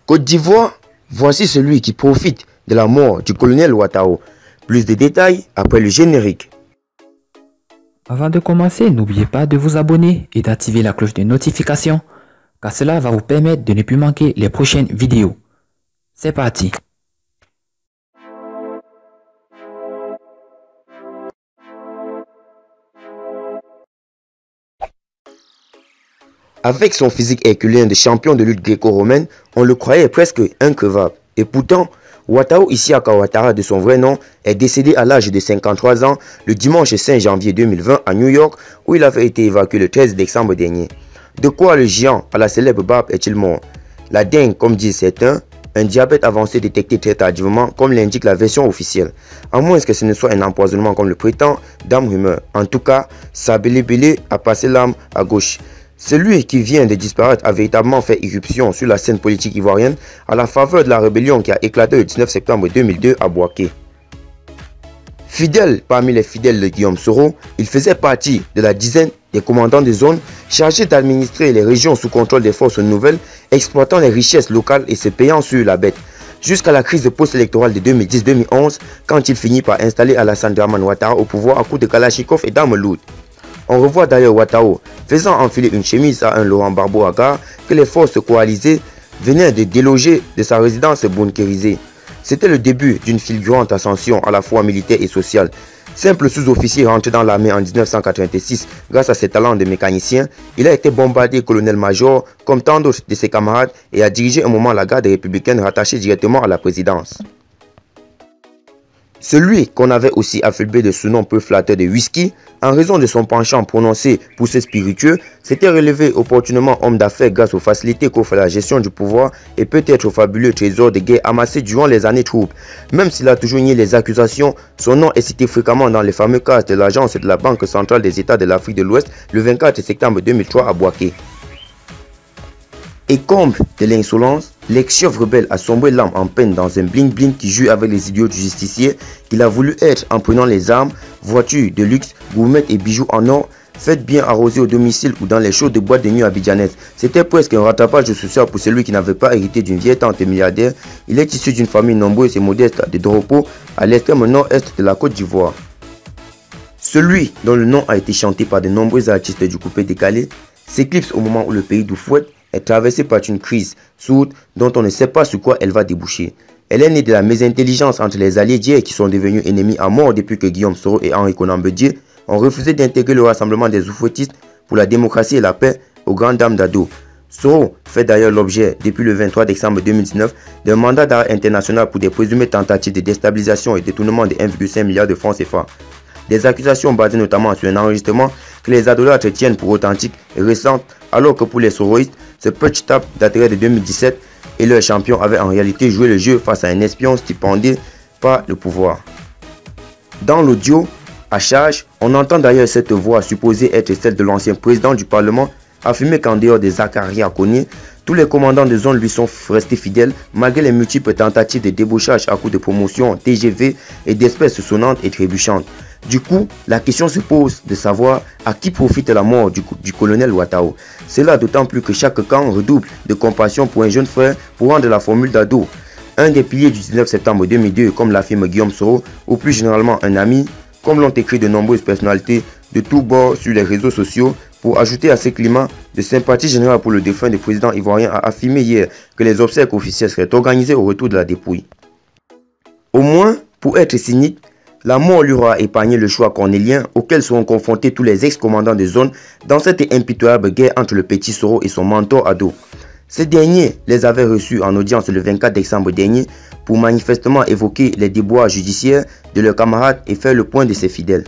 Côte d'Ivoire, voici celui qui profite de la mort du colonel Ouattao. Plus de détails après le générique. Avant de commencer, n'oubliez pas de vous abonner et d'activer la cloche de notification, car cela va vous permettre de ne plus manquer les prochaines vidéos. C'est parti! Avec son physique herculin de champion de lutte gréco-romaine, on le croyait presque increvable. Et pourtant, Ouattao Isiaka Ouattara, de son vrai nom, est décédé à l'âge de 53 ans le dimanche 5 janvier 2020 à New York, où il avait été évacué le 13 décembre dernier. De quoi le géant à la célèbre barbe est-il mort? La dengue, comme disent certains, un diabète avancé détecté très tardivement, comme l'indique la version officielle. À moins que ce ne soit un empoisonnement comme le prétend Dame Rumeur. En tout cas, sa Bélé a passé l'âme à gauche. Celui qui vient de disparaître a véritablement fait irruption sur la scène politique ivoirienne à la faveur de la rébellion qui a éclaté le 19 septembre 2002 à Bouaké. Fidèle parmi les fidèles de Guillaume Soro, il faisait partie de la dizaine des commandants de zone chargés d'administrer les régions sous contrôle des forces nouvelles, exploitant les richesses locales et se payant sur la bête. Jusqu'à la crise post-électorale de 2010-2011, quand il finit par installer Alassane Dramane Ouattara au pouvoir à coups de Kalachnikov et d'armes lourdes. On revoit d'ailleurs Ouattao faisant enfiler une chemise à un Laurent Gbagbo Agar que les forces coalisées venaient de déloger de sa résidence bunkérisée. C'était le début d'une fulgurante ascension à la fois militaire et sociale. Simple sous-officier rentré dans l'armée en 1986 grâce à ses talents de mécanicien, il a été bombardé colonel-major comme tant d'autres de ses camarades et a dirigé un moment la garde républicaine rattachée directement à la présidence. Celui qu'on avait aussi affubé de ce nom peu flatteur de whisky, en raison de son penchant prononcé pour ses spiritueux, s'était relevé opportunément homme d'affaires grâce aux facilités qu'offre la gestion du pouvoir et peut-être au fabuleux trésor de guerre amassé durant les années troubles. Même s'il a toujours nié les accusations, son nom est cité fréquemment dans les fameux cas de l'agence de la Banque centrale des États de l'Afrique de l'Ouest le 24 septembre 2003 à Bouaké. Et comble de l'insolence, l'ex-chef rebelle a sombré l'âme en peine dans un bling-bling qui joue avec les idiots du justicier qu'il a voulu être en prenant les armes, voitures de luxe, gourmettes et bijoux en or, faites bien arroser au domicile ou dans les shows de boîte de nuit abidjanaises. C'était presque un rattrapage social pour celui qui n'avait pas hérité d'une vieille tante milliardaire. Il est issu d'une famille nombreuse et modeste de Doropo, à l'extrême nord-est de la Côte d'Ivoire. Celui dont le nom a été chanté par de nombreux artistes du coupé décalé s'éclipse au moment où le pays d'Oufouette est traversée par une crise sourde dont on ne sait pas sur quoi elle va déboucher. Elle est née de la mésintelligence entre les alliés d'hier qui sont devenus ennemis à mort depuis que Guillaume Soro et Henri Konan Bédié ont refusé d'intégrer le rassemblement des oufouettistes pour la démocratie et la paix aux grandes dames d'Ado. Soro fait d'ailleurs l'objet, depuis le 23 décembre 2019, d'un mandat d'arrêt international pour des présumées tentatives de déstabilisation et détournement de 1,5 milliard de francs CFA. Des accusations basées notamment sur un enregistrement que les adolâtres tiennent pour authentique et récentes, alors que pour les soroïstes, ce petit tape daterait de 2017 et leur champion avait en réalité joué le jeu face à un espion stipendé par le pouvoir. Dans l'audio, à charge, on entend d'ailleurs cette voix supposée être celle de l'ancien président du Parlement affirmer qu'en dehors des Zakaria Koné, tous les commandants de zone lui sont restés fidèles malgré les multiples tentatives de débauchage à coups de promotion TGV et d'espèces sonnantes et trébuchantes. Du coup, la question se pose de savoir à qui profite la mort du colonel Ouattao. Cela d'autant plus que chaque camp redouble de compassion pour un jeune frère pour rendre la formule d'Ado. Un des piliers du 19 septembre 2002, comme l'affirme Guillaume Soro, ou plus généralement un ami, comme l'ont écrit de nombreuses personnalités de tous bords sur les réseaux sociaux, pour ajouter à ce climat de sympathie générale pour le défunt du président ivoirien, a affirmé hier que les obsèques officielles seraient organisées au retour de la dépouille. Au moins, pour être cynique, la mort lui aura épargné le choix cornélien auquel seront confrontés tous les ex-commandants de zone dans cette impitoyable guerre entre le petit Soro et son mentor Ado. Ce dernier les avait reçus en audience le 24 décembre dernier pour manifestement évoquer les déboires judiciaires de leurs camarades et faire le point de ses fidèles.